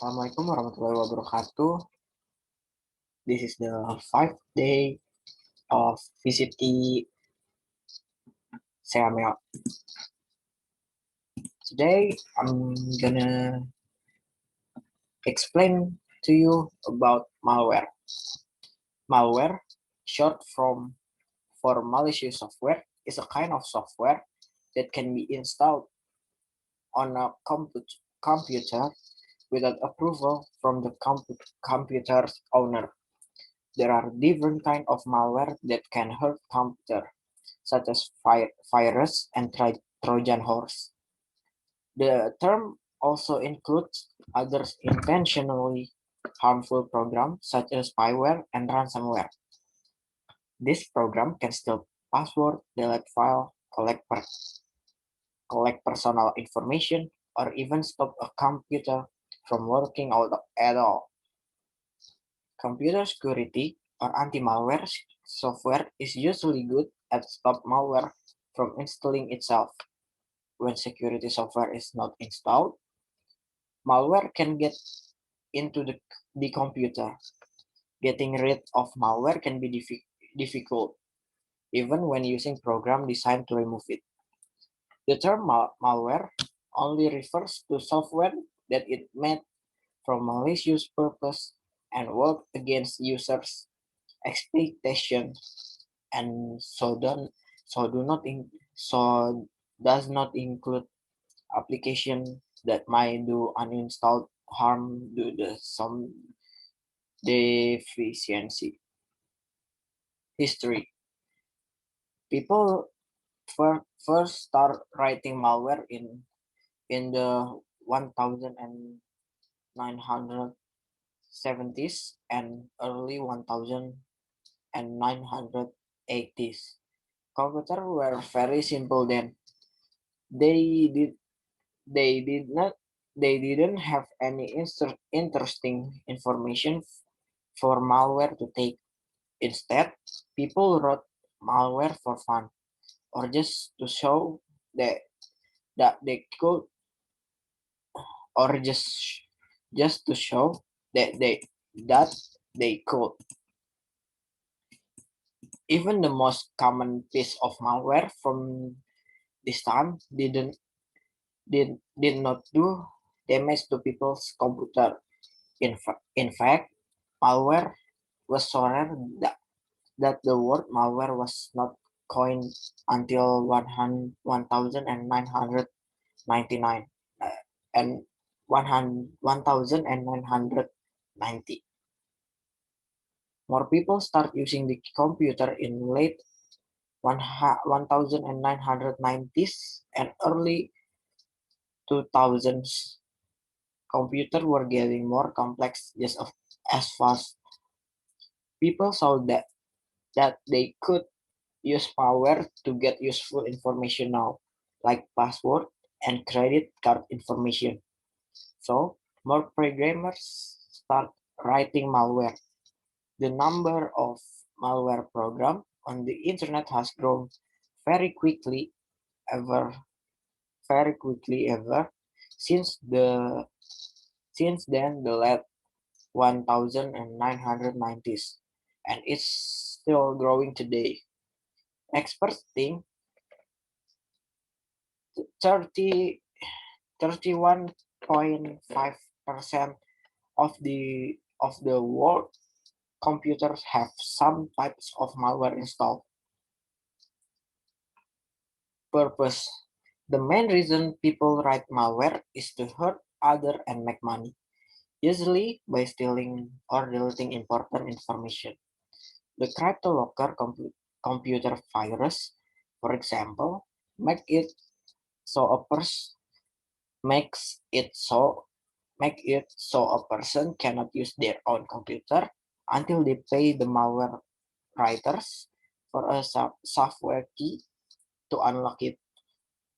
Assalamualaikum warahmatullahi wabarakatuh. This is the 5th day of VCT Seameo. Today, I'm gonna explain to you about malware. Malware, short for malicious software, is a kind of software that can be installed on a computer without approval from the computer's owner. There are different kinds of malware that can hurt computer, such as virus and Trojan horse. The term also includes other intentionally harmful programs such as spyware and ransomware. This program can steal password, delete file, collect personal information, or even stop a computer from working at all. Computer security or anti-malware software is usually good at stop malware from installing itself. When security software is not installed, malware can get into the computer. Getting rid of malware can be difficult, even when using program designed to remove it. The term malware only refers to software that is made for malicious purpose and work against users' expectation, and so does not include application that might do uninstalled harm due to some deficiency. History. People first start writing malware in the 1970s and early 1980s. Computers were very simple then. They did they did not they didn't have any interesting information for malware to take. Instead, people wrote malware for fun or just to show that they could, or just to show that they could. Even the most common piece of malware from this time did not do damage to people's computer. In fact, malware was so rare that the word malware was not coined until 1999 and 1990. More people start using the computer in late 1990s and early 2000s. Computers were getting more complex just as fast. People saw that they could use malware to get useful information now, like password and credit card information. So, more programmers start writing malware. The number of malware programs on the internet has grown very quickly ever ever since then the late 1990s, and it's still growing today. Experts think 30 31.5% of the world computers have some types of malware installed. Purpose. The main reason people write malware is to hurt others and make money, usually by stealing or deleting important information. The CryptoLocker computer virus, for example, make it so a person makes it so a person cannot use their own computer until they pay the malware writers for a software key to unlock it.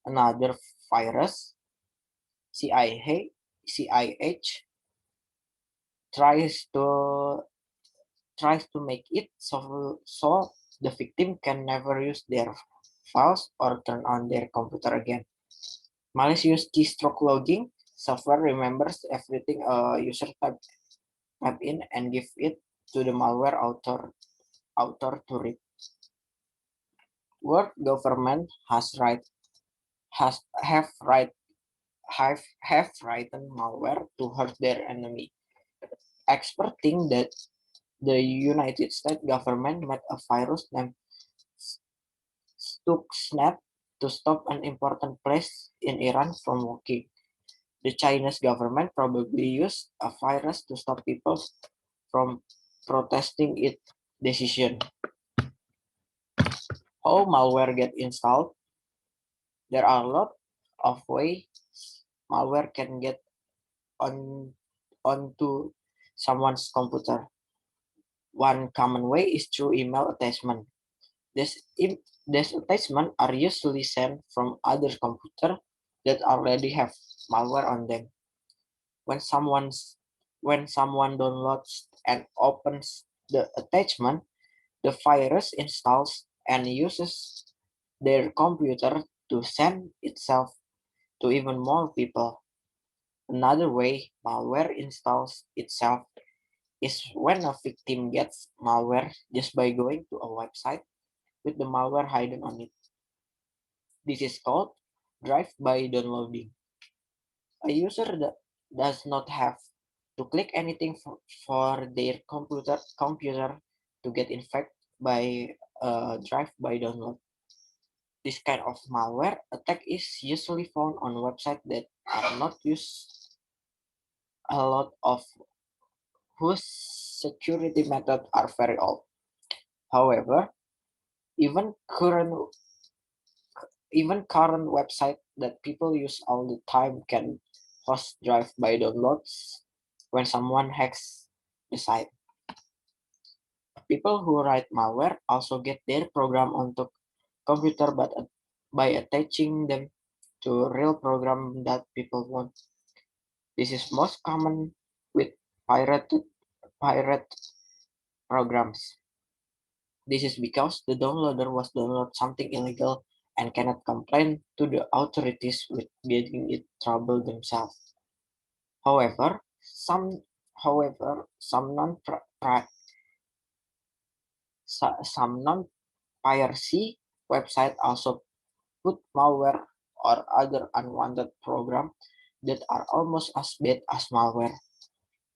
Another virus, CIH, tries to make it so the victim can never use their files or turn on their computer again. Malicious keystroke logging, Software remembers everything a user type in and give it to the malware author to read. World government has have written malware to hurt their enemy. Experts think that the United States government made a virus named Stuxnet to stop an important place in Iran from working. The Chinese government probably used a virus to stop people from protesting its decision. How malware get installed? There are a lot of ways malware can get on onto someone's computer. One common way is through email attachment. These attachments are usually sent from other computers that already have malware on them. When someone downloads and opens the attachment, the virus installs and uses their computer to send itself to even more people. Another way malware installs itself is when a victim gets malware just by going to a website with the malware hidden on it. This is called drive-by downloading. A user that does not have to click anything for their computer to get infected by drive-by download. This kind of malware attack is usually found on websites that are not used a lot of whose security methods are very old. However, even current even current websites that people use all the time can host drive-by downloads when someone hacks the site. People who write malware also get their program onto computer but by attaching them to real program that people want. This is most common with pirate programs. This is because the downloader was download something illegal and cannot complain to the authorities with getting it trouble themselves. However, some non-piracy website also put malware or other unwanted program that are almost as bad as malware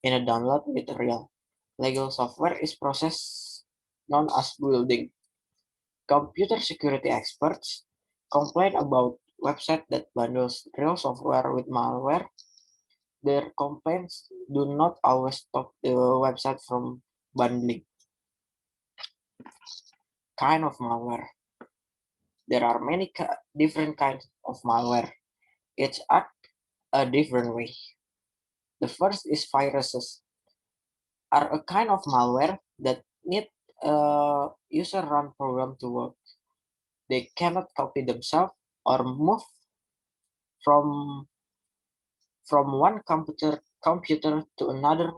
in a download material. Legal software is process known as building. Computer security experts complain about website that bundles real software with malware. Their complaints do not always stop the website from bundling. Kind of malware. There are many different kinds of malware. Each act a different way. The first is viruses, are a kind of malware that need a user run program to work. They cannot copy themselves or move from one computer to another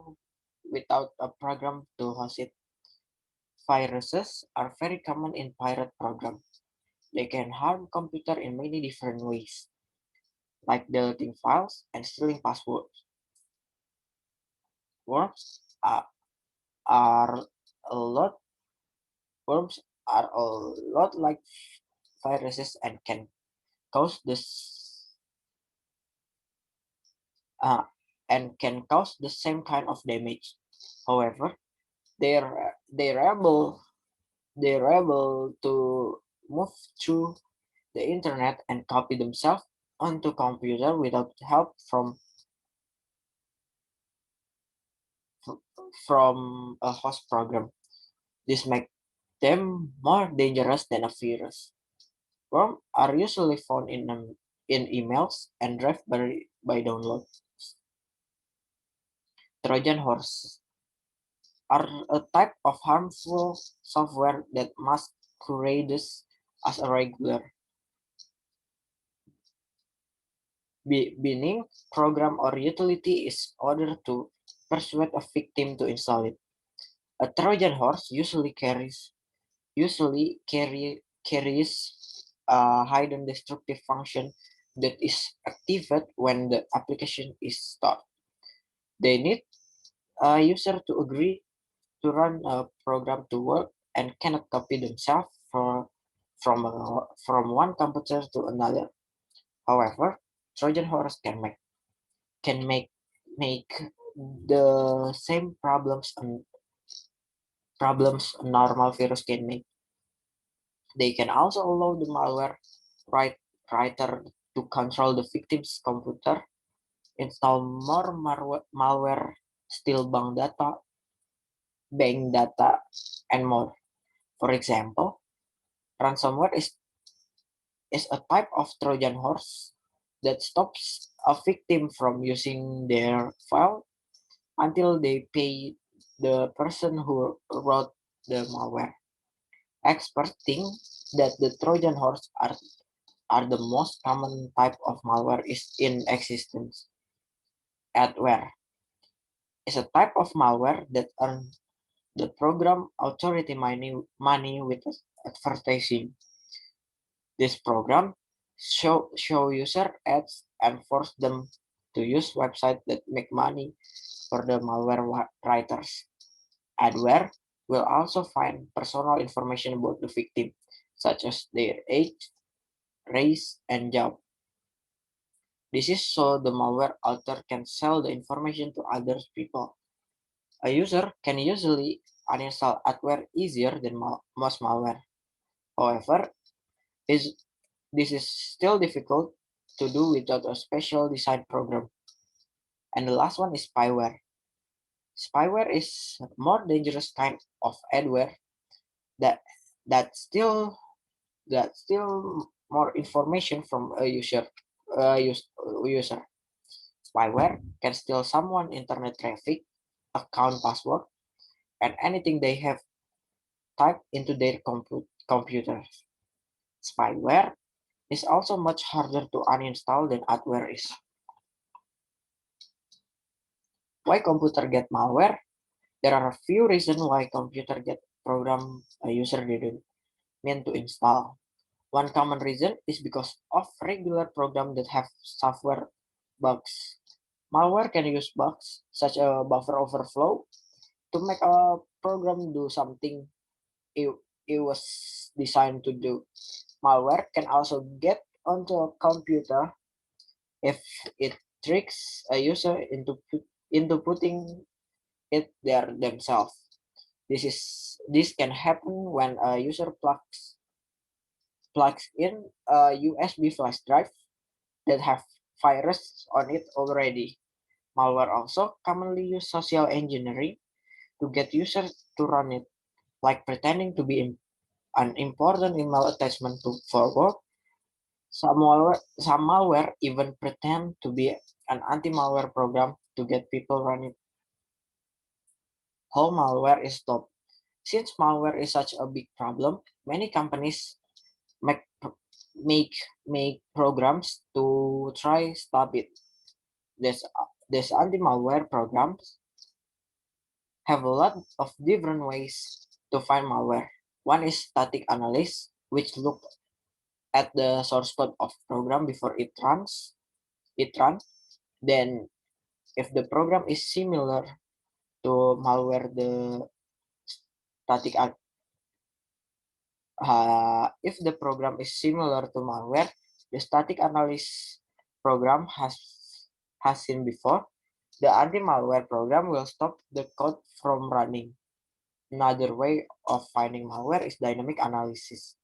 without a program to host it. Viruses are very common in pirate programs. They can harm computer in many different ways, like deleting files and stealing passwords. Worms are, are a lot worms are a lot like viruses cause this uh, can cause the same kind of damage. However, they're able to move through the internet and copy themselves onto computer without help from a host program. This makes them more dangerous than a virus. Worms are usually found in emails and drive by download. Trojan horse are a type of harmful software that masquerades as a regular benign program or utility is ordered to persuade a victim to install it. A Trojan horse usually carries a hidden destructive function that is activated when the application is started. They need a user to agree to run a program to work and cannot copy themselves from one computer to another. However, Trojan horse can make the same problems a normal virus can make. They can also allow the writer to control the victim's computer, install more malware, steal bank data, and more. For example, ransomware is a type of Trojan horse that stops a victim from using their file until they pay the person who wrote the malware. Experts think that the Trojan horse are the most common type of malware is in existence. Adware is a type of malware that earns the program authority money with advertising. This program show user ads and force them to use websites that make money for the malware writers. Adware will also find personal information about the victim, such as their age, race, and job. This is so the malware author can sell the information to other people. A user can usually uninstall adware easier than most malware. However, is this is still difficult to do without a special design program. And the last one is spyware. Spyware is a more dangerous kind of adware that that still that still more information from a user. Spyware can steal someone internet traffic, account password, and anything they have typed into their computer. Spyware is also much harder to uninstall than adware is. Why computer get malware? There are a few reasons why computer get program a user didn't mean to install. One common reason is because of regular programs that have software bugs. Malware can use bugs such as buffer overflow to make a program do something it, it was designed to do. Malware can also get onto a computer if it tricks a user into putting it there themselves. This can happen when a user plugs in a USB flash drive that have virus on it already. Malware also commonly use social engineering to get users to run it, like pretending to be an important email attachment to forward. Some malware even pretend to be an anti-malware program to get people running. How malware is stopped? Since malware is such a big problem, many companies make make make programs to try stop it. This this anti-malware programs have a lot of different ways to find malware. One is static analysis, which look at the source code of program before it runs. Then if the program is similar to malware, static if the program is similar to malware the static analysis program has seen before, the anti-malware program will stop the code from running. Another way of finding malware is dynamic analysis.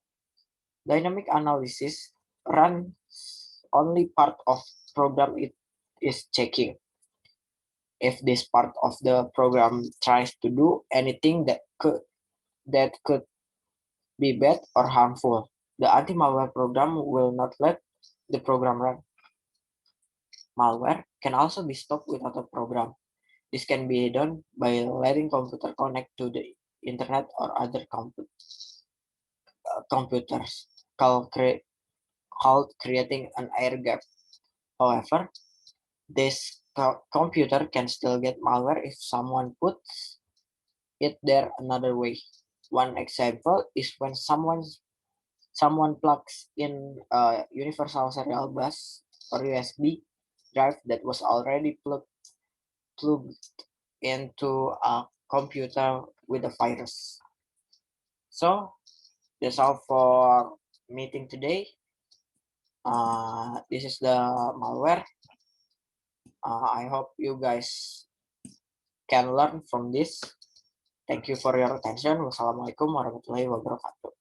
Dynamic analysis runs only part of program it is checking. If this part of the program tries to do anything that could be bad or harmful, the anti-malware program will not let the program run. Malware can also be stopped without a program. This can be done by letting computer connect to the internet or other computers, called creating an air gap. However, this computer can still get malware if someone puts it there another way. One example is when someone plugs in a universal serial bus or USB drive that was already plugged into a computer with a virus. So that's all for meeting today. This is the malware. I hope you guys can learn from this. Thank you for your attention. Wassalamualaikum warahmatullahi wabarakatuh.